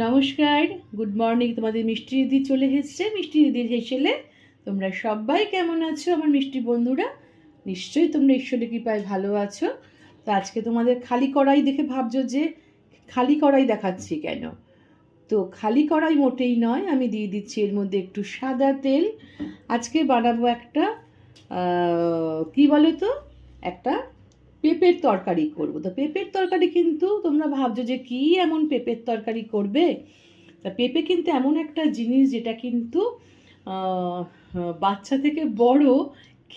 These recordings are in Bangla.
নমস্কার, গুড মর্নিং। তোমাদের মিষ্টি দিদি চলে এসেছে। মিষ্টি দিদির হেসেলে তোমরা সবাই কেমন আছো আমার মিষ্টি বন্ধুরা? নিশ্চয়ই তোমরা ঈশ্বরের কৃপায় ভালো আছো। তো আজকে তোমাদের খালি কড়াই দেখে ভাবছো যে খালি কড়াই দেখাচ্ছি কেন। তো খালি কড়াই মোটেই নয়, আমি দিয়ে দিচ্ছি এর মধ্যে একটু সাদা তেল। আজকে বানাবো একটা কি বলো তো, একটা পেঁপের তরকারি করব। তো পেঁপের তরকারি কিন্তু তোমরা ভাবছো যে কি এমন পেঁপের তরকারি করবে। তা পেঁপে কিন্তু এমন একটা জিনিস যেটা কিন্তু বাচ্চা থেকে বড়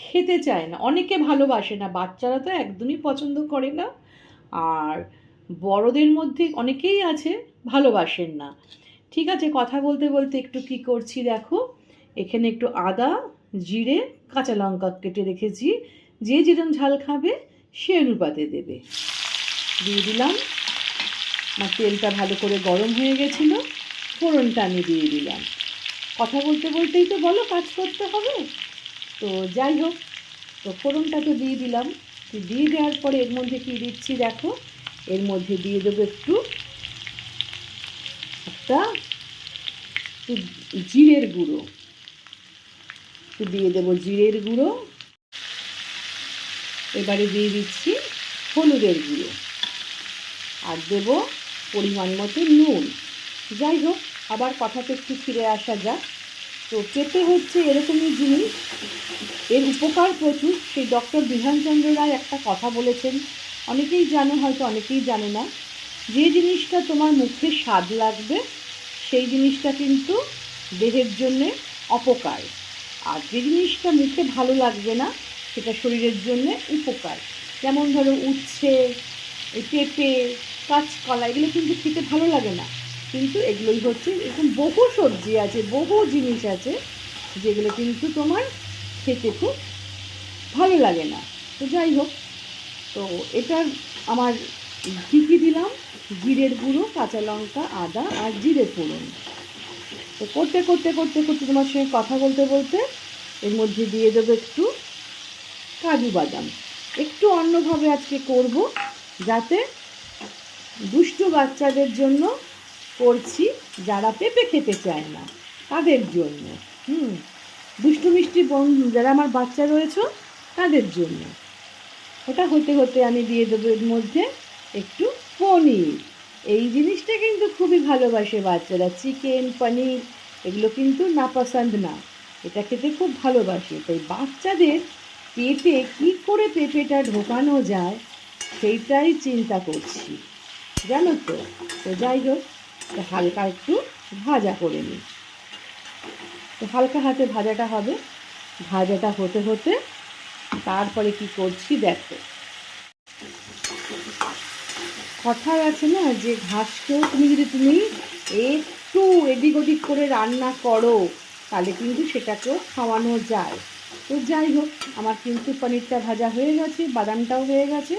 খেতে চায় না, অনেকে ভালোবাসে না, বাচ্চারা তো একদমই পছন্দ করে না, আর বড়দের মধ্যে অনেকেই আছে ভালোবাসেন না। ঠিক আছে, কথা বলতে বলতে একটু কি করছি দেখো, এখানে একটু আদা, জিরে, কাঁচা লঙ্কা কেটে রেখেছি, যে যেরকম ঝাল খাবে সে অনুপাতে দেবে। দিয়ে দিলাম। আমার তেলটা ভালো করে গরম হয়ে গেছিলো, ফোড়নটা আমি দিয়ে দিলাম। কথা বলতে বলতেই তো বলো কাজ করতে হবে। তো যাই হোক, তো ফোড়নটা তো দিয়ে দিলাম। দিয়ে দেওয়ার পরে এর মধ্যে কি দিচ্ছি দেখো, এর মধ্যে দিয়ে দেবো একটু জিরের গুঁড়ো, একটু দিয়ে দেবো জিরের গুঁড়ো। এবারে দিয়ে দিচ্ছি হলুদের গুঁড়ো, আর দেবো পরিমাণ মতো নুন। যাই হোক, আবার কথাতে একটু ফিরে আসা যাক। তো পেঁপে হচ্ছে এরকমই জিনিস, এর উপকার প্রচুর। সেই ডক্টর বিধানচন্দ্র রায় একটা কথা বলেছেন, অনেকেই জানে হয়তো অনেকেই জানে না। যে জিনিসটা তোমার মুখে স্বাদ লাগবে সেই জিনিসটা কিন্তু দেহের জন্যে অপকার, আর যে জিনিসটা মুখে ভালো লাগবে না সেটা শরীরের জন্যে উপকার। যেমন ধরো উচ্ছে, এই পেঁপে, কাঁচকলা, এগুলো কিন্তু খেতে ভালো লাগে না, কিন্তু এগুলোই হচ্ছে, এরকম বহু সবজি আছে, বহু জিনিস আছে যেগুলো কিন্তু তোমার খেতে খুব ভালো লাগে না। তো যাই হোক, তো এটা আমার কী কী দিলাম, জিরের গুঁড়ো, কাঁচা লঙ্কা, আদা আর জিরে ফোড়ন। তো করতে করতে করতে করতে তোমার সঙ্গে কথা বলতে বলতে এর মধ্যে দিয়ে দেবো একটু কাজু বাদাম। একটু অন্যভাবে আজকে করব, যাতে দুষ্টু বাচ্চাদের জন্য করছি, যারা পেঁপে খেতে চায় না তাদের জন্য। দুষ্টু মিষ্টি বন্ধু যারা আমার বাচ্চা রয়েছে তাদের জন্য। ওটা হতে হতে আমি দিয়ে দেবো এর মধ্যে একটু পনির। এই জিনিসটা কিন্তু খুবই ভালোবাসে বাচ্চারা, চিকেন, পনির এগুলো কিন্তু না পছন্দ না, এটা খেতে খুব ভালোবাসে। তাই বাচ্চাদের পেটে কী করে পেঁপেটা ঢোকানো যায় সেইটাই চিন্তা করছি, জানো তো। তো যাই হোক, হালকা একটু ভাজা করে নিই। তো হালকা হাতে ভাজাটা হবে, ভাজাটা হতে হতে তারপরে কি করছি দেখো। কথায় আছে না যে ঘাসকেও তুমি একটু এদিক ওদিক করে রান্না করো তাহলে কিন্তু সেটাকেও খাওয়ানো যায়। তো যাই হোক, আমার কিন্তু পনিরটা ভাজা হয়ে গেছে, বাদামটাও হয়ে গেছে।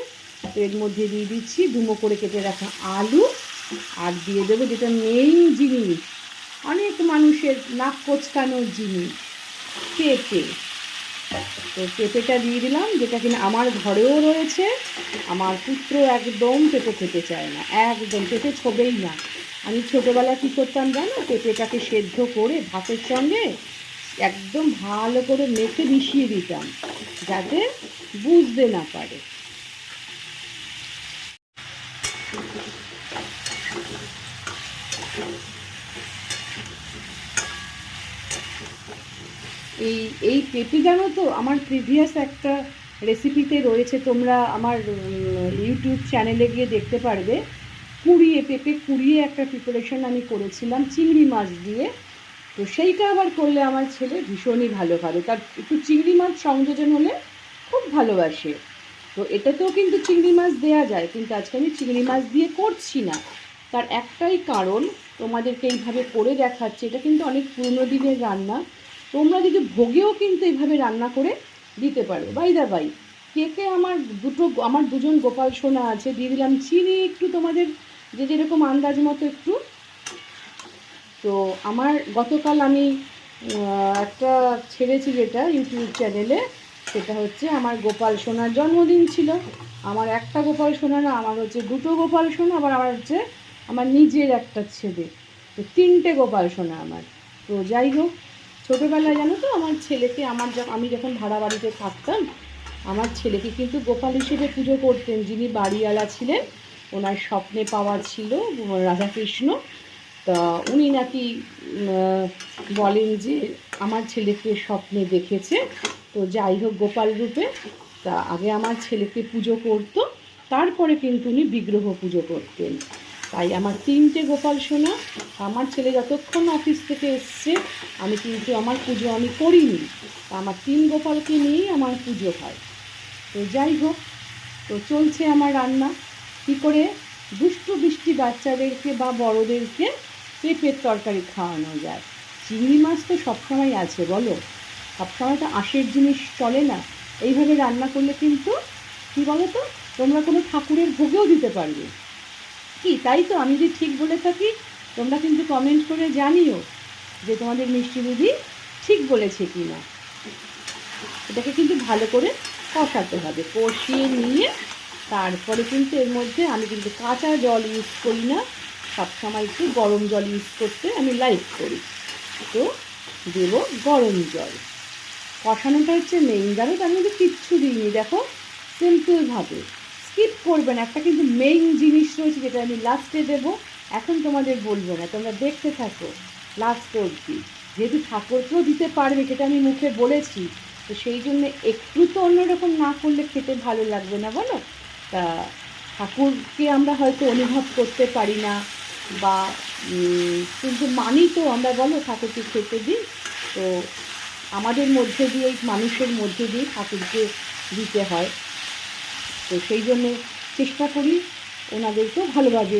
তো এর মধ্যে দিয়ে দিচ্ছি ডুমো করে কেটে রাখা আলু, আর দিয়ে দেবো যেটা মেইন জিনিস, অনেক মানুষের নাক কোচকানোর জিনিস, পেঁপে। তো পেঁপেটা দিয়ে দিলাম, যেটা কিনা আমার ঘরেও রয়েছে। আমার পুত্র একদম পেঁপে খেতে চায় না, একদম পেঁপে ছোবেই না। আমি ছোটোবেলায় কী করতাম জানো, পেঁপেটাকে সেদ্ধ করে ভাতের সঙ্গে একদম ভালো করে মেখে মিশিয়ে দিতাম, যাতে বুঝতে না পারে। এই পেঁপে জানো তো আমার প্রিভিয়াস একটা রেসিপিতে রয়েছে, তোমরা আমার ইউটিউব চ্যানেলে গিয়ে দেখতে পারবে। পেঁপে কুড়িয়ে একটা প্রিপারেশন আমি করেছিলাম চিংড়ি মাছ দিয়ে। তো সেইটা আবার করলে আমার ছেলে ভীষণই ভালো খাবে, তার একটু চিংড়ি মাছ সংযোজন হলে খুব ভালোবাসে। তো এটাতেও কিন্তু চিংড়ি মাছ দেওয়া যায়, কিন্তু আজকে আমি চিংড়ি মাছ দিয়ে করছি না। তার একটাই কারণ, তোমাদেরকে এইভাবে করে দেখাচ্ছি, এটা কিন্তু অনেক পুরনো দিনের রান্না। তোমরা যদি ভোগেও কিন্তু এইভাবে রান্না করে দিতে পারো। বাই দা বাই, কেকে আমার দুজন গোপাল সোনা আছে, দিয়ে দিলাম চিনি একটু, তোমাদের যে যেরকম আন্দাজ মতো একটু। তো আমার গতকাল আমি একটা ছেড়েছি যেটা ইউটিউব চ্যানেলে, সেটা হচ্ছে আমার গোপাল সোনার জন্মদিন ছিল। আমার একটা গোপাল সোনা না, আমার হচ্ছে দুটো গোপাল সোনা, আবার আমার হচ্ছে আমার নিজের একটা ছেলে। তো 3টে গোপাল সোনা আমার। তো যাই হোক, ছোটোবেলায় জানো তো আমার ছেলেকে, আমি যখন ভাড়া বাড়িতে থাকতাম, আমার ছেলেকে কিন্তু গোপাল হিসেবে পুজো করতেন। যিনি বাড়িওয়ালা ছিলেন, ওনার স্বপ্নে পাওয়া ছিল রাধাকৃষ্ণ। তা উনি নাকি বলেন যে আমার ছেলেকে স্বপ্নে দেখেছে। তো যাই হোক, গোপাল রূপে তা আগে আমার ছেলেকে পুজো করতো, তারপরে কিন্তু উনি বিগ্রহ পুজো করতেন। তাই আমার 3টে গোপাল সোনা। আমার ছেলে যতক্ষণ অফিস থেকে এসছে আমি কিন্তু আমার পুজো আমি করিনি। আমার 3 গোপালকে নিয়েই আমার পুজো হয়। তো যাই হোক, তো চলছে আমার রান্না। কী করে দুষ্টু বৃষ্টি বাচ্চাদেরকে বা বড়োদেরকে পেঁপের তরকারি খাওয়ানো যায়। চিংড়ি মাছ তো সবসময় আছে, বলো, সবসময় তো আঁশের জিনিস চলে না। এইভাবে রান্না করলে কিন্তু কী বলো তো, তোমরা কোনো ঠাকুরের ভোগেও দিতে পারবে। কি তাই তো? আমি যদি ঠিক বলে থাকি তোমরা কিন্তু কমেন্ট করে জানিও যে তোমাদের মিষ্টি দিদি ঠিক বলেছে কি না। এটাকে কিন্তু ভালো করে কষাতে হবে, কষিয়ে নিয়ে তারপরে কিন্তু এর মধ্যে আমি কিন্তু কাঁচা জল ইউজ করি না, সবসময় একটু গরম জল ইউজ করতে আমি লাইক করি। তো দেব গরম জল। কষানোটা হচ্ছে মেইন, জানো তো? আমি কিন্তু কিচ্ছু দিইনি, দেখো, সিম্পলভাবে। স্কিপ করবে না, একটা কিন্তু মেইন জিনিস রয়েছে যেটা আমি লাস্টে দেবো। এখন তোমাদের বলবো না, তোমরা দেখতে থাকো লাস্ট অবধি। যেহেতু ঠাকুরকেও দিতে পারবে, সেটা আমি মুখে বলেছি, তো সেই জন্য একটু তো অন্যরকম না করলে খেতে ভালো লাগবে না, বলো? তা ঠাকুরকে আমরা হয়তো অনুভব করতে পারি না, বা কিন্তু মানি তো আমরা, বলো, ঠাকুরকে খেতে দিই। তো আমাদের মধ্যে দিয়ে, মানুষের মধ্যে দিয়ে ঠাকুরকে দিতে হয়। তো সেই জন্যে চেষ্টা করি ওনাদেরকেও ভালোভাবে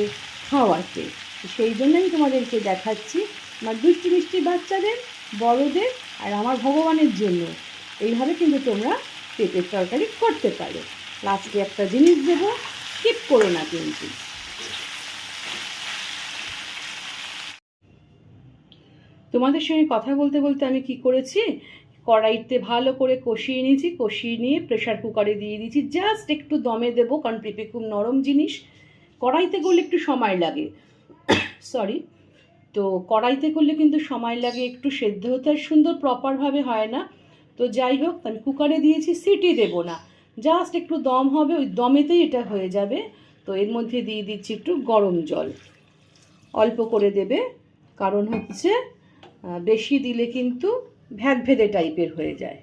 খাওয়াতে। সেই জন্যই তোমাদেরকে দেখাচ্ছি আমার দুষ্টু মিষ্টি বাচ্চাদের, বড়দের আর আমার ভগবানের জন্য। এইভাবে কিন্তু তোমরা পেঁপের তরকারি করতে পারো। লাস্টে একটা জিনিস দেবো, স্কিপ করো না কিন্তু। তোমাদের সঙ্গে কথা বলতে বলতে আমি কি করেছি, কড়াইতে ভালো করে কষিয়ে নিয়েছি, কষিয়ে নিয়ে প্রেশার কুকারে দিয়ে দিয়েছি। জাস্ট একটু দমে দেবো, কারণ পেঁপে খুব নরম জিনিস, কড়াইতে করলে একটু সময় লাগে। সরি, তো কড়াইতে করলে কিন্তু সময় লাগে, একটু সেদ্ধ হতে, আর সুন্দর প্রপারভাবে হয় না। তো যাই হোক, আমি কুকারে দিয়েছি, সিটি দেবো না, জাস্ট একটু দম হবে, ওই দমেতেই এটা হয়ে যাবে। তো এর মধ্যে দিয়ে দিচ্ছি একটু গরম জল, অল্প করে দেবে, কারণ হচ্ছে বেশি দিলে কিন্তু ভ্যাদভেদে টাইপের হয়ে যায়।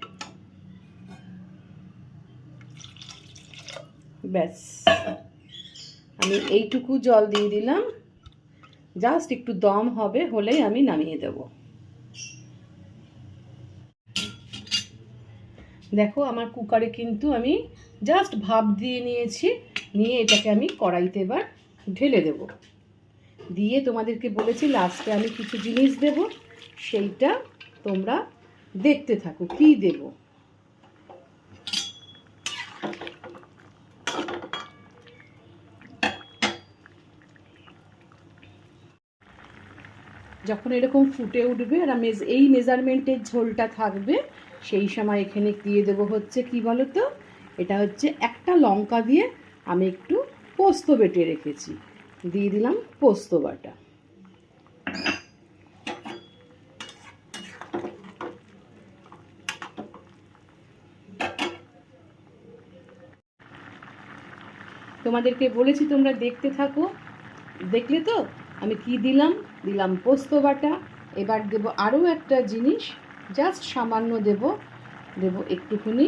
ব্যাস, আমি এইটুকু জল দিয়ে দিলাম, জাস্ট একটু দম হবে, হলেই আমি নামিয়ে দেব। দেখো, আমার কুকারে কিন্তু আমি জাস্ট ভাপ দিয়ে নিয়েছি, নিয়ে এটাকে আমি কড়াইতে এবার ঢেলে দেব। দিয়ে তোমাদেরকে বলেছি লাস্টে আমি কিছু জিনিস দেব, সেইটা তোমরা দেখতে থাকো কি দেব। যখন এরকম ফুটে উঠবে আর এই মেজারমেন্টের ঝোলটা থাকবে, সেই সময় এখানে দিয়ে দেবো হচ্ছে কি বলো তো, এটা হচ্ছে একটা লঙ্কা দিয়ে আমি একটু পোস্ত বেটে রেখেছি, দিয়ে দিলাম পোস্ত বাটা। তোমাদেরকে বলেছি তোমরা দেখতে থাকো, দেখলে তো আমি কি দিলাম, দিলাম পোস্ত বাটা। এবার দেব আরও একটা জিনিস, জাস্ট সামান্য দেব একটুখানি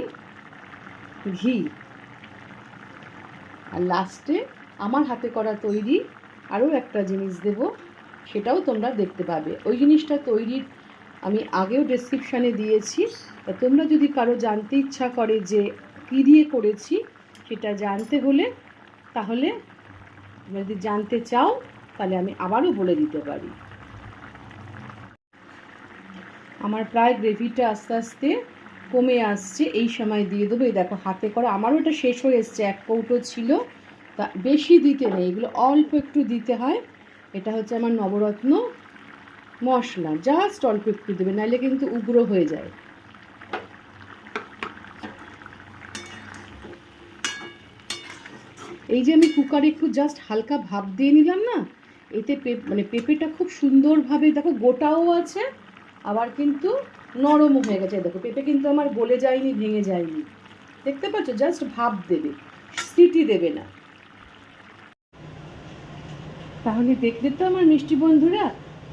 ঘি। আর লাস্টে আমার হাতে করা তৈরি আরও একটা জিনিস দেব, সেটাও তোমরা দেখতে পাবে। ওই জিনিসটা তৈরির আমি আগেও ডেসক্রিপশানে দিয়েছি, তা তোমরা যদি কারো জানতে ইচ্ছা করে যে কী দিয়ে করেছি, সেটা জানতে হলে, তাহলে যদি জানতে চাও তাহলে আমি আবারও বলে দিতে পারি। আমার প্রায় গ্রেভিটা আস্তে আস্তে কমে আসছে, এই সময় দিয়ে দেবো, এই দেখো হাতে করা আমারও এটা শেষ হয়ে এসছে, 1 কৌটো ছিল, তা বেশি দিতে নেই, এগুলো অল্প একটু দিতে হয়। এটা হচ্ছে আমার নবরত্ন মশলা, জাস্ট অল্প একটু দেবে, নাহলে কিন্তু উগ্র হয়ে যায়। এই যে আমি কুকারে একটু জাস্ট হালকা ভাপ দিয়ে নিলাম না, এতে মানে পেঁপেটা খুব সুন্দরভাবে দেখো গোটাও আছে, আবার কিন্তু নরমও হয়ে গেছে। দেখো পেঁপে কিন্তু আমার গলে যায়নি, ভেঙে যায়নি, দেখতে পাচ্ছ? জাস্ট ভাপ দেবে, সিটি দেবে না। তাহলে দেখলে তো আমার মিষ্টি বন্ধুরা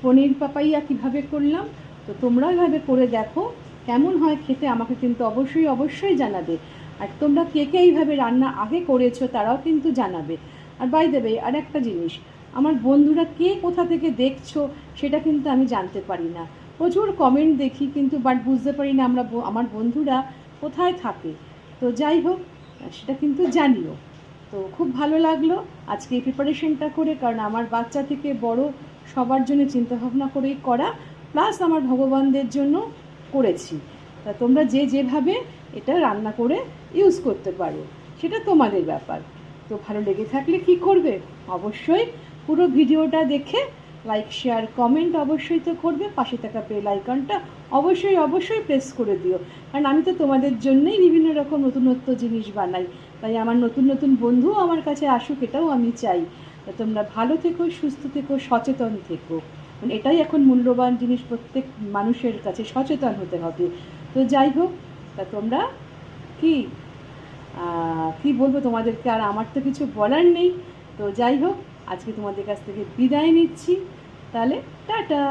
পনির পাপাইয়া কীভাবে করলাম। তো তোমরা এভাবে করে দেখো, কেমন হয় খেতে আমাকে কিন্তু অবশ্যই অবশ্যই জানাবে। আর তোমরা কে কে এইভাবে রান্না আগে করেছো তারাও কিন্তু জানাবে। আর বাই দেবে আর একটা জিনিস, আমার বন্ধুরা কে কোথা থেকে দেখছো সেটা কিন্তু আমি জানতে পারি না। প্রচুর কমেন্ট দেখি কিন্তু বাট বুঝতে পারি না আমার বন্ধুরা কোথায় থাকে। তো যাই হোক, সেটা কিন্তু জানিও। তো খুব ভালো লাগলো আজকে এই প্রিপারেশনটা করে, কারণ আমার বাচ্চা থেকে বড় সবার জন্য চিন্তাভাবনা করেই করা, প্লাস আমার ভগবানদের জন্য করেছি। তা তোমরা যে যেভাবে এটা রান্না করে ইউজ করতে পারো সেটা তোমাদের ব্যাপার। তো ভালো লেগে থাকলে কি করবে, অবশ্যই পুরো ভিডিওটা দেখে লাইক শেয়ার কমেন্ট অবশ্যই তো করবে, পাশে থাকা বেল আইকনটা অবশ্যই অবশ্যই প্রেস করে দিও। কারণ আমি তো তোমাদের জন্যই বিভিন্ন রকম নতুনত্ব জিনিস বানাই, তাই আমার নতুন নতুন বন্ধুও আমার কাছে আসুক এটাও আমি চাই। তা তোমরা ভালো থেকো, সুস্থ থেকো, সচেতন থেকো, মানে এটাই এখন মূল্যবান জিনিস, প্রত্যেক মানুষের কাছে সচেতন হতে হবে। তো যাই হোক, তা তোমরা কি কি বলবো তোমাদেরকে, আর আমার তো কিছু বলার নেই। তো যাই হোক, আজকে তোমাদের কাছ থেকে বিদায় নিচ্ছি, তাহলে টাটা।